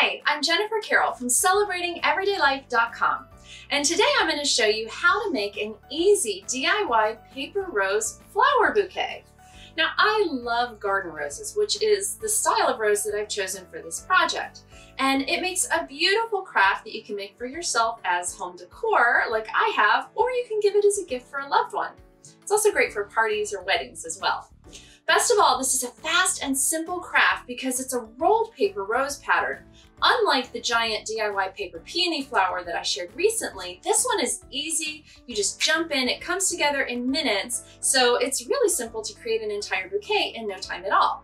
Hi, I'm Jennifer Carroll from CelebratingEverydayLife.com, and today I'm going to show you how to make an easy DIY paper rose flower bouquet. Now, I love garden roses, which is the style of rose that I've chosen for this project, and it makes a beautiful craft that you can make for yourself as home decor, like I have, or you can give it as a gift for a loved one. It's also great for parties or weddings as well. Best of all, this is a fast and simple craft because it's a rolled paper rose pattern. Unlike the giant DIY paper peony flower that I shared recently, this one is easy. You just jump in, it comes together in minutes, so it's really simple to create an entire bouquet in no time at all.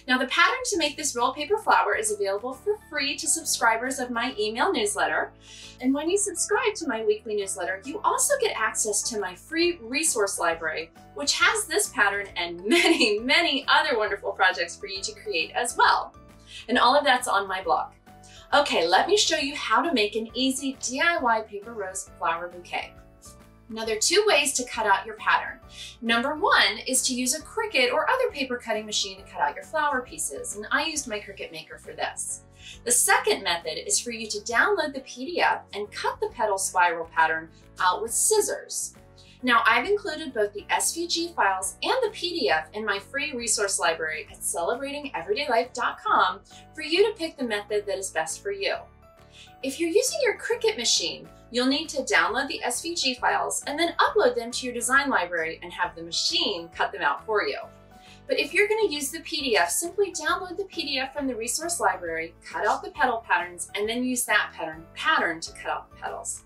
Now, the pattern to make this rolled paper flower is available for free to subscribers of my email newsletter. And when you subscribe to my weekly newsletter, you also get access to my free resource library, which has this pattern and many, many other wonderful projects for you to create as well. And all of that's on my blog. Okay, let me show you how to make an easy DIY paper rose flower bouquet. Now, there are two ways to cut out your pattern. Number one is to use a Cricut or other paper cutting machine to cut out your flower pieces, and I used my Cricut Maker for this. The second method is for you to download the PDF and cut the petal spiral pattern out with scissors. Now, I've included both the SVG files and the PDF in my free resource library at CelebratingEverydayLife.com for you to pick the method that is best for you. If you're using your Cricut machine, you'll need to download the SVG files and then upload them to your design library and have the machine cut them out for you. But if you're going to use the PDF, simply download the PDF from the resource library, cut out the petal patterns, and then use that pattern to cut out the petals.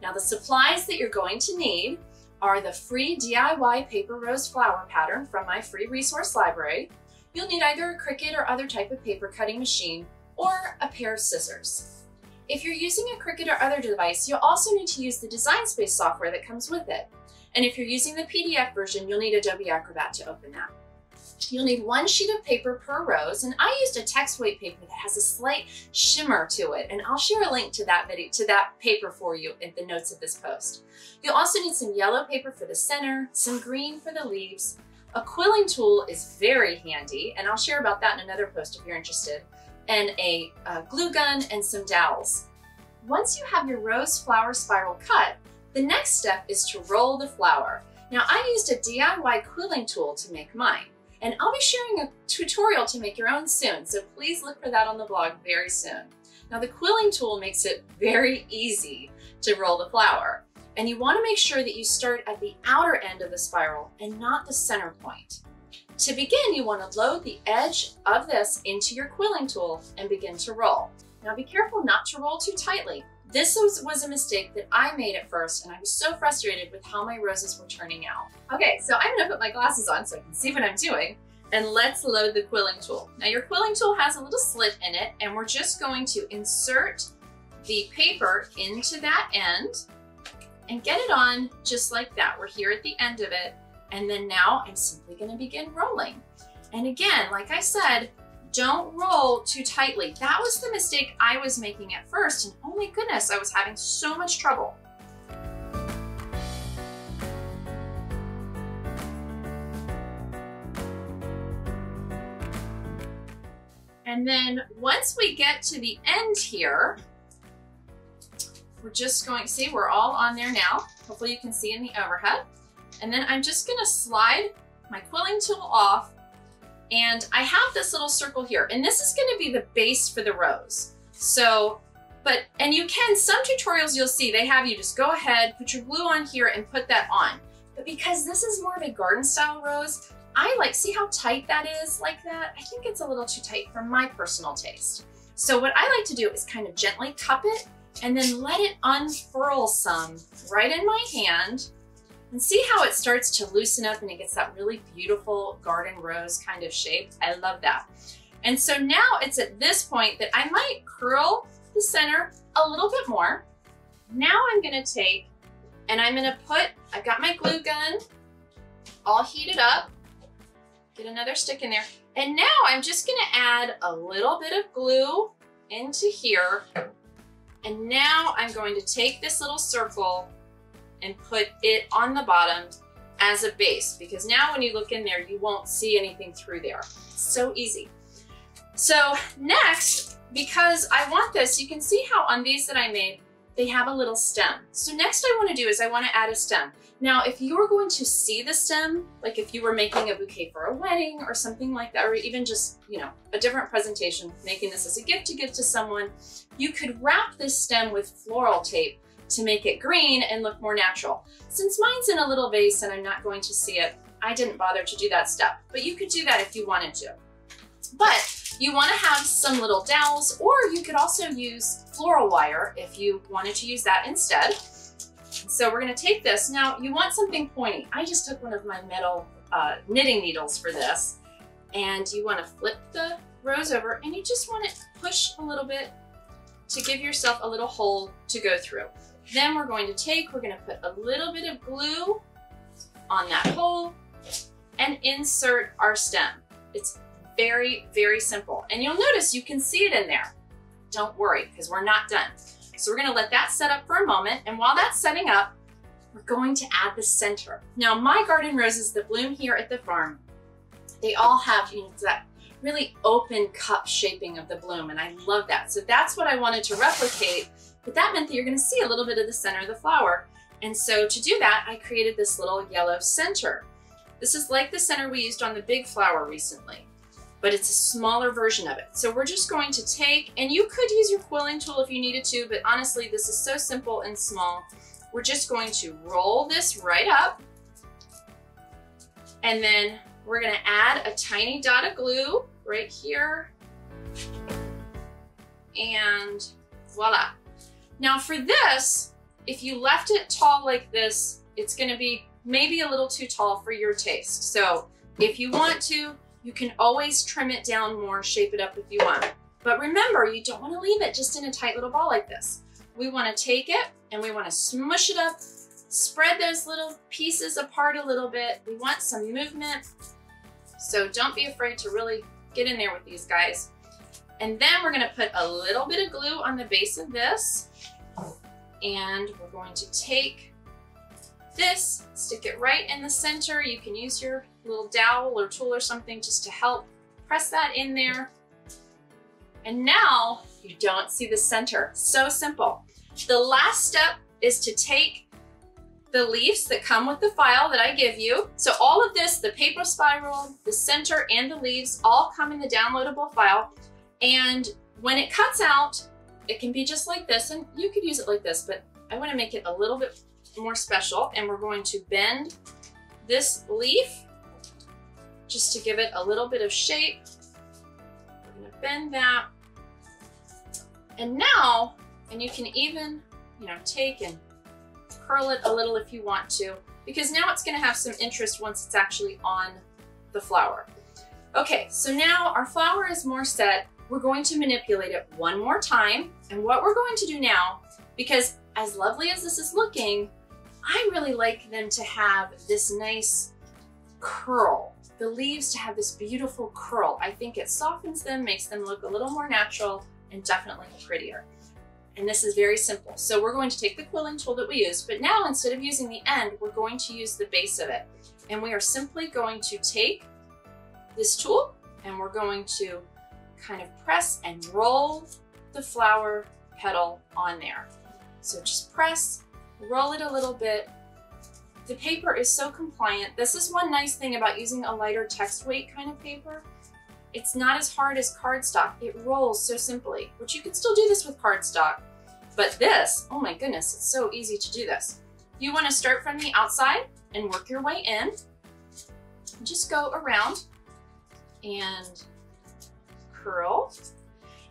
Now, the supplies that you're going to need are the free DIY paper rose flower pattern from my free resource library. You'll need either a Cricut or other type of paper cutting machine or a pair of scissors. If you're using a Cricut or other device, you'll also need to use the Design Space software that comes with it. And if you're using the PDF version, you'll need Adobe Acrobat to open that. You'll need one sheet of paper per rose, and I used a text weight paper that has a slight shimmer to it, and I'll share a link to that paper for you in the notes of this post. You'll also need some yellow paper for the center, some green for the leaves. A quilling tool is very handy, and I'll share about that in another post if you're interested, and a glue gun and some dowels. Once you have your rose flower spiral cut, the next step is to roll the flower. Now, I used a DIY quilling tool to make mine, and I'll be sharing a tutorial to make your own soon, so please look for that on the blog very soon. Now, the quilling tool makes it very easy to roll the flower, and you want to make sure that you start at the outer end of the spiral and not the center point. To begin, you want to load the edge of this into your quilling tool and begin to roll. Now, be careful not to roll too tightly. This was a mistake that I made at first, and I was so frustrated with how my roses were turning out. Okay, so I'm gonna put my glasses on so I can see what I'm doing, and let's load the quilling tool. Now, your quilling tool has a little slit in it, and we're just going to insert the paper into that end and get it on just like that. We're here at the end of it. And then now I'm simply gonna begin rolling. And again, like I said, don't roll too tightly. That was the mistake I was making at first, and oh my goodness, I was having so much trouble. And then once we get to the end here, we're just going to see we're all on there now. Hopefully you can see in the overhead. And then I'm just gonna slide my quilling tool off, and I have this little circle here, and this is gonna be the base for the rose. So, and you can, some tutorials you'll see, they have you just go ahead, put your glue on here and put that on. But because this is more of a garden style rose, see how tight that is like that? I think it's a little too tight for my personal taste. So what I like to do is kind of gently cup it and then let it unfurl some right in my hand. And see how it starts to loosen up and it gets that really beautiful garden rose kind of shape. I love that. And so now it's at this point that I might curl the center a little bit more. Now I'm gonna take and I'm gonna I've got my glue gun all heated up. Get another stick in there. And now I'm just gonna add a little bit of glue into here. And now I'm going to take this little circle and put it on the bottom as a base, because now when you look in there, you won't see anything through there. It's so easy. So next, because I want this, you can see how on these that I made, they have a little stem. So next I want to do is I want to add a stem. Now, if you're going to see the stem, like if you were making a bouquet for a wedding or something like that, or even just, you know, a different presentation, making this as a gift to give to someone, you could wrap this stem with floral tape to make it green and look more natural. Since mine's in a little vase and I'm not going to see it, I didn't bother to do that step, but you could do that if you wanted to. But you want to have some little dowels, or you could also use floral wire if you wanted to use that instead. So we're going to take this. Now you want something pointy. I just took one of my metal knitting needles for this, and you want to flip the rose over, and you just want to push a little bit to give yourself a little hole to go through. Then we're going to put a little bit of glue on that hole and insert our stem. It's very, very simple. And you'll notice you can see it in there. Don't worry, because we're not done. So we're gonna let that set up for a moment. And while that's setting up, we're going to add the center. Now, my garden roses that bloom here at the farm, they all have, you know, that really open cup shaping of the bloom. And I love that. So that's what I wanted to replicate. But that meant that you're gonna see a little bit of the center of the flower. And so to do that, I created this little yellow center. This is like the center we used on the big flower recently, but it's a smaller version of it. So we're just going to take, and you could use your quilling tool if you needed to, but honestly, this is so simple and small. We're just going to roll this right up, and then we're gonna add a tiny dot of glue right here, and voila. Now for this, if you left it tall like this, it's gonna be maybe a little too tall for your taste. So if you want to, you can always trim it down more, shape it up if you want. But remember, you don't want to leave it just in a tight little ball like this. We want to take it and we want to smush it up, spread those little pieces apart a little bit. We want some movement. So don't be afraid to really get in there with these guys. And then we're going to put a little bit of glue on the base of this. And we're going to take this, stick it right in the center. You can use your little dowel or tool or something just to help press that in there. And now you don't see the center. So simple. The last step is to take the leaves that come with the file that I give you. So all of this, the paper spiral, the center, and the leaves all come in the downloadable file. And when it cuts out, it can be just like this, and you could use it like this, but I want to make it a little bit more special, and we're going to bend this leaf just to give it a little bit of shape. We're going to bend that. And now, and you can even, you know, take and curl it a little if you want to, because now it's going to have some interest once it's actually on the flower. Okay, so now our flower is more set. We're going to manipulate it one more time. And what we're going to do now, because as lovely as this is looking, I really like them to have this nice curl. The leaves to have this beautiful curl. I think it softens them, makes them look a little more natural, and definitely prettier. And this is very simple. So we're going to take the quilling tool that we used, but now instead of using the end, we're going to use the base of it. And we are simply going to take this tool and we're going to kind of press and roll the flower petal on there. So just press, roll it a little bit. The paper is so compliant. This is one nice thing about using a lighter text weight kind of paper. It's not as hard as cardstock. It rolls so simply, which you could still do this with cardstock. But this, oh my goodness, it's so easy to do this. You want to start from the outside and work your way in. Just go around and curl.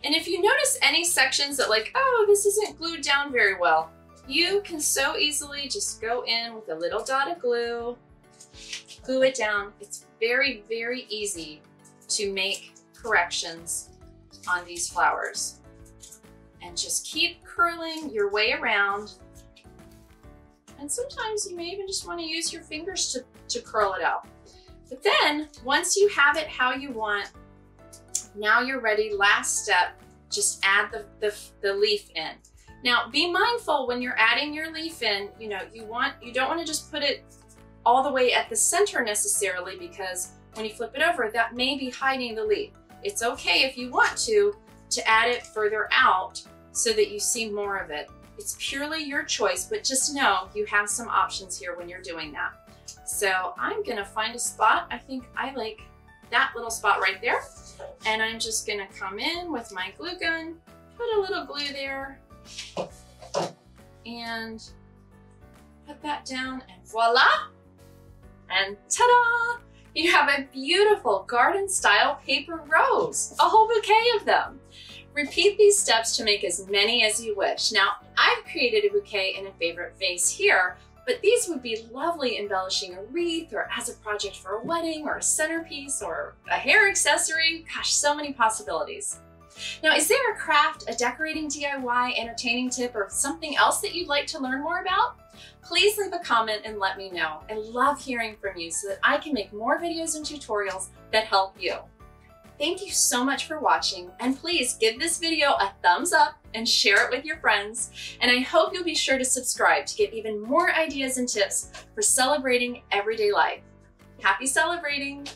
And if you notice any sections that like, oh, this isn't glued down very well, you can so easily just go in with a little dot of glue, glue it down. It's very, very easy to make corrections on these flowers. And just keep curling your way around. And sometimes you may even just want to use your fingers to curl it out. But then once you have it how you want, now you're ready. Last step, just add the leaf in. Now be mindful when you're adding your leaf in, you don't want to just put it all the way at the center necessarily, because when you flip it over, that may be hiding the leaf. It's okay if you want to add it further out so that you see more of it. It's purely your choice, but just know you have some options here when you're doing that. So I'm gonna find a spot. I think I like that little spot right there. And I'm just gonna come in with my glue gun, put a little glue there, and put that down, and voila! And ta-da! You have a beautiful garden-style paper rose, a whole bouquet of them. Repeat these steps to make as many as you wish. Now, I've created a bouquet in a favorite vase here, but these would be lovely embellishing a wreath or as a project for a wedding or a centerpiece or a hair accessory. Gosh, so many possibilities. Now, is there a craft, a decorating DIY, entertaining tip, or something else that you'd like to learn more about? Please leave a comment and let me know. I love hearing from you so that I can make more videos and tutorials that help you. Thank you so much for watching, and please give this video a thumbs up and share it with your friends. And I hope you'll be sure to subscribe to get even more ideas and tips for celebrating everyday life. Happy celebrating!